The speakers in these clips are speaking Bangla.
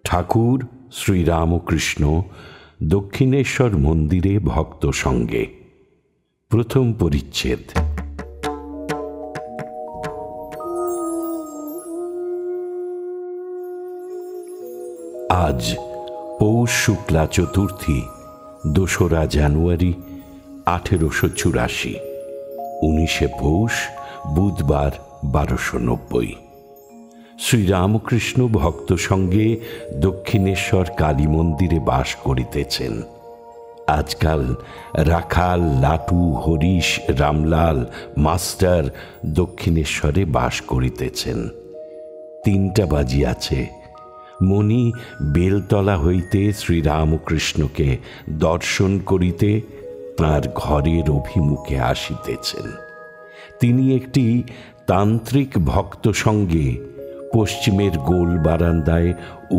ঠাকুর শ্রীরামকৃষ্ণ দক্ষিণেশ্বর মন্দিরে ভক্ত সঙ্গে, প্রথম পরিচ্ছেদ। আজ পৌষ শুক্লা চতুর্থী, 2রা জানুয়ারি 1884, 19শে পৌষ, বুধবার, 1290। শ্রীরামকৃষ্ণ ভক্ত সঙ্গে দক্ষিণেশ্বর কালী মন্দিরে বাস করিতেছেন। আজকাল রাখাল, লাটু, হরিশ, রামলাল, মাস্টার দক্ষিণেশ্বরে বাস করিতেছেন। 3টা বাজিয়াছে। মণি বেলতলা হইতে শ্রীরামকৃষ্ণকে দর্শন করিতে তাঁর ঘরের অভিমুখে আসিতেছেন। তিনি একটি তান্ত্রিক ভক্ত সঙ্গে পশ্চিমের গোল বারান্দায়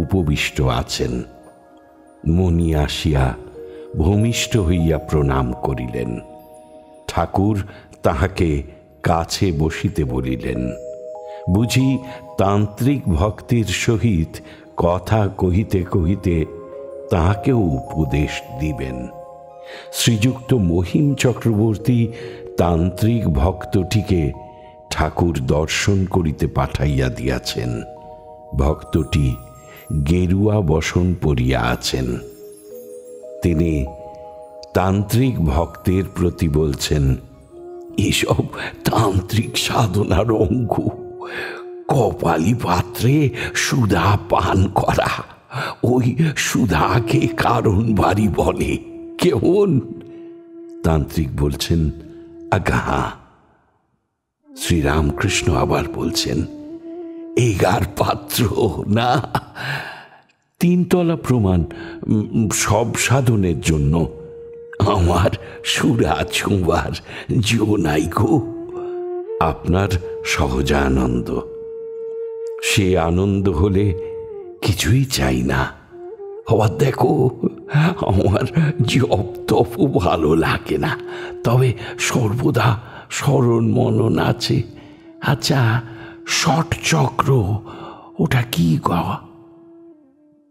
উপবিষ্ট আছেন। মণি আসিয়া ভূমিষ্ঠ হইয়া প্রণাম করিলেন। ঠাকুর তাহাকে কাছে বসিতে বলিলেন। বুঝি তান্ত্রিক ভক্তির সহিত কথা কহিতে কহিতে তাহাকেও উপদেশ দিবেন। শ্রীযুক্ত মহিম চক্রবর্তী তান্ত্রিক ভক্তটিকে ঠাকুর দর্শন করিতে পাঠাইয়া দিয়াছেন। ভক্তটি গেরুয়া বসন পরিয়া আছেন। তিনি তান্ত্রিক ভক্তের প্রতি বলছেন, এসব তান্ত্রিক সাধনার অঙ্গ, কপালি পাত্রে সুধা পান করা, ওই সুধাকে কারণ বাড়ি বলে কেমন? তান্ত্রিক বলছেন, আজ্ঞা। শ্রীরামকৃষ্ণ আবার বলছেন, এগার পাত্র না, 3 তলা প্রমাণ সব সাধনের জন্য। আমার সুরা ছোঁবার জো নাই গো। আপনার সহজানন্দ, সে আনন্দ হলে কিছুই চাই না। আবার দেখো, আমার জপ তপ ভালো লাগে না, তবে সর্বদা স্মরণ মনন আছে। আচ্ছা, ষট চক্র ওটা কি গা?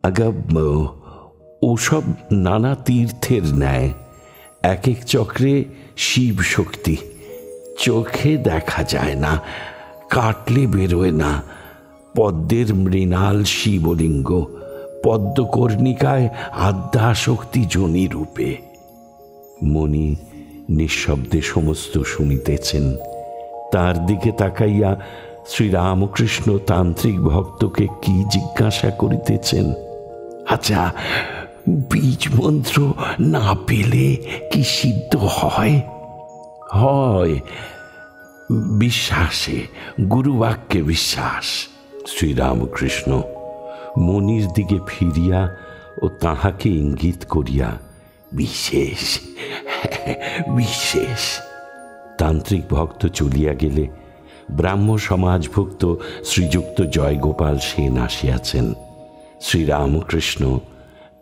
আজ্ঞা, ওসব নানা তীর্থের ন্যায়। এক এক চক্রে শিব শক্তি, চোখে দেখা যায় না, কাটলে বেরোয় না। পদ্মের মৃণাল শিবলিঙ্গ, পদ্মকর্ণিকায় আদ্যা শক্তি জনি রূপে। মণি নিঃশব্দে সমস্ত শুনিতেছেন। তার দিকে তাকাইয়া শ্রীরামকৃষ্ণ তান্ত্রিক ভক্তকে কি জিজ্ঞাসা করিতেছেন? আচ্ছা, বীজ মন্ত্র না পেলে কি সিদ্ধ হয়? হয়, বিশ্বাসে, গুরুবাক্যে বিশ্বাস। শ্রীরামকৃষ্ণ মণির দিকে ফিরিয়া ও তাহাকে ইঙ্গিত করিয়া, বিশেষ বিশেষ। তান্ত্রিক ভক্ত চলিয়া গেলে ব্রাহ্ম সমাজভুক্ত শ্রীযুক্ত জয়গোপাল সেন আসিয়াছেন। শ্রীরামকৃষ্ণ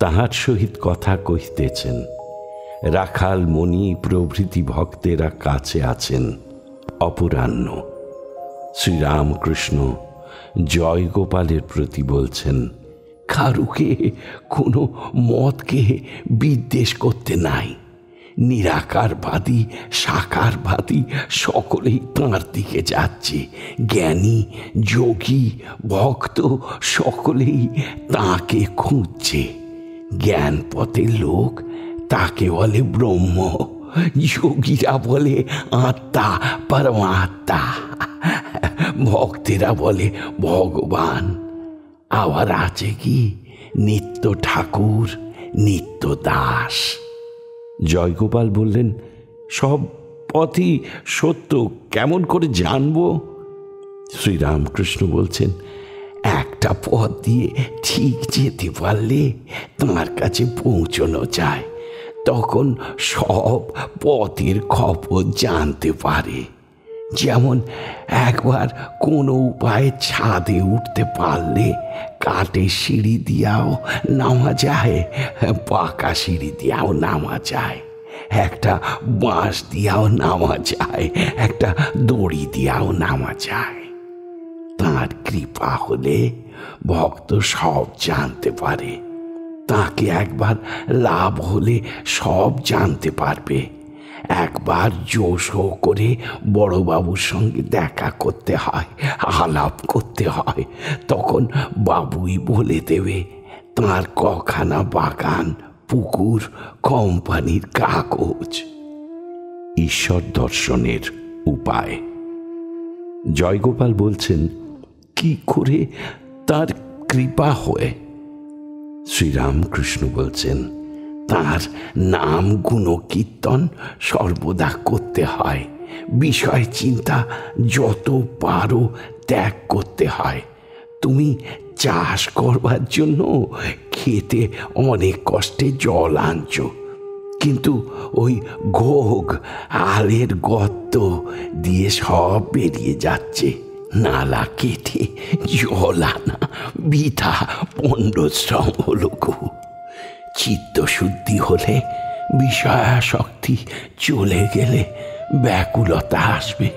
তাহার সহিত কথা কহিতেছেন। রাখাল, মণি প্রভৃতি ভক্তেরা কাছে আছেন। অপরাহ্ন। শ্রীরামকৃষ্ণ জয়গোপালের প্রতি বলছেন, কারুকে কোনো মতকে বিদ্বেষ করতে নাই। নিরাকারবাদী, সাকারবাদী সকলেই তাঁর দিকে যাচ্ছে। জ্ঞানী, যোগী, ভক্ত সকলেই তাঁকে খুঁজছে। জ্ঞান পথের লোক তাকে বলে ব্রহ্ম, যোগীরা বলে আত্মা, পরমাত্মা, ভক্তেরা বলে ভগবান। আবার আছে কি নিত্য ঠাকুর, নিত্য দাস। জয়গোপাল বললেন, সব পথই সত্য, কেমন করে জানবো? শ্রীরামকৃষ্ণ বলছেন, একটা পথ দিয়ে ঠিক যেতে পারলে তোমার কাছে পৌঁছানো যায়, তখন সব পথের খবর জানতে পারে। যেমন একবার কোনো উপায়ে ছাদে উঠতে পারলে কাঠের সিঁড়ি দিয়াও নামা যায়, পাকা সিঁড়ি দিয়াও নামা যায়। একটা বাঁশ দিয়াও নামা যায়, একটা দড়ি দিয়াও নামা যায়। তাঁর কৃপা হলে ভক্ত সব জানতে পারে। তাকে একবার লাভ হলে সব জানতে পারবে। একবার জোশ করে বড়বাবুর সঙ্গে দেখা করতে হয়, আলাপ করতে হয়, তখন বাবুই বলে দেবে তাঁর কখানা বাগান, পুকুর, কোম্পানির কাগজ। ঈশ্বর দর্শনের উপায়। জয়গোপাল বলছেন, কি করে তার কৃপা হয়? শ্রীরামকৃষ্ণ বলছেন, তার নাম গুণ কীর্তন সর্বদা করতে হয়। বিষয় চিন্তা যত পারো ত্যাগ করতে হয়। তুমি চাষ করবার জন্য খেতে অনেক কষ্টে জল আনছো, কিন্তু ওই ঘোগ আলের গর্ত দিয়ে সব বেরিয়ে যাচ্ছে। নালা কেটে জল আনা বৃথা পণ্ডশ্রম হলো গো। চিত্তশুদ্ধি হলে, বিষয়াসক্তি চলে গেলে ব্যাকুলতা আসবে।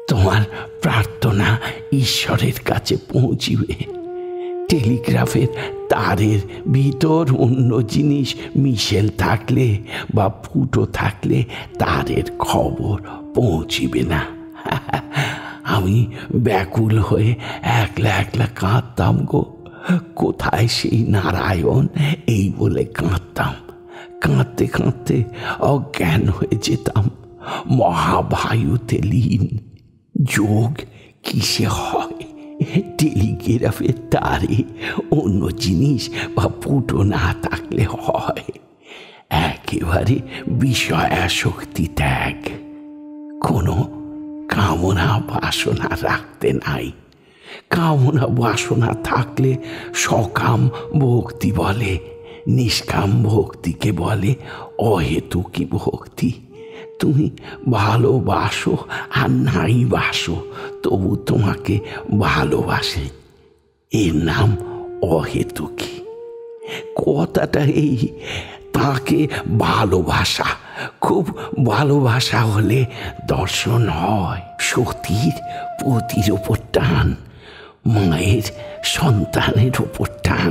তোমার প্রার্থনা ঈশ্বরের কাছে পৌঁছিবে। টেলিগ্রাফের তারের ভিতর অন্য জিনিস মিশেল থাকলে বা ফুটো থাকলে তারের খবর পৌঁছিবে না। আমি ব্যাকুল হয়ে একলা একলা কাঁদতাম গো। কোথায় সেই নারায়ণ, এই বলে কাঁদতাম। কাঁদতে কাঁদতে অজ্ঞান হয়ে যেতাম, মহাবায়ুতে লীন। যোগ কিসে হয়? টেলিগ্রাফের তারে অন্য জিনিস বা ফুটো না থাকলে হয়। একেবারে বিষয়াসক্তি ত্যাগ, কোনো কামনা বাসনা রাখতে নাই। কামনা বাসনা থাকলে সকাম ভক্তি বলে, নিষ্কাম ভক্তিকে বলে অহেতুকী ভক্তি। তুমি ভালোবাসো আর নাই বাসো, তবু তোমাকে ভালোবাসে, এর নাম অহেতুকী। কথাটা এই, তাকে ভালোবাসা, খুব ভালোবাসা হলে দর্শন হয়। সতীর পতির ওপর টান, মায়ের সন্তানের ওপর টান,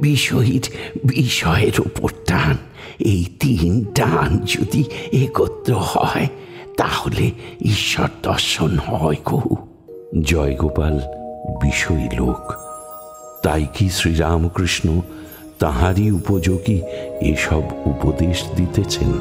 বিষয়ীর বিষয়ের ওপর টান। এই তিন টান যদি একত্র হয় তাহলে ঈশ্বর দর্শন হয় গো। জয়গোপাল বিষয়ী লোক, তাই কি শ্রীরামকৃষ্ণ তাহারই উপযোগী এসব উপদেশ দিতেছেন?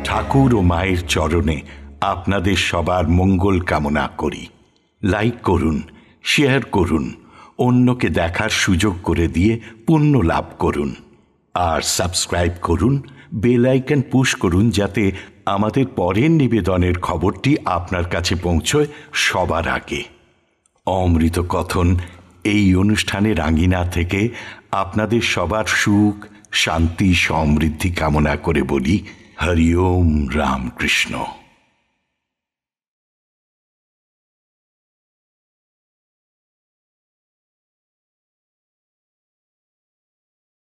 ঠাকুর ও মায়ের চরণে আপনাদের সবার মঙ্গল কামনা করি। লাইক করুন, শেয়ার করুন, অন্যকে দেখার সুযোগ করে দিয়ে পুণ্য লাভ করুন। আর সাবস্ক্রাইব করুন, বেল আইকন পুশ করুন, যাতে আমাদের পরের নিবেদনের খবরটি আপনার কাছে পৌঁছয় সবার আগে। অমৃত কথন এই অনুষ্ঠানের আঙিনা থেকে আপনাদের সবার সুখ, শান্তি, সমৃদ্ধি কামনা করে বলি, হরি ওম রামকৃষ্ণ।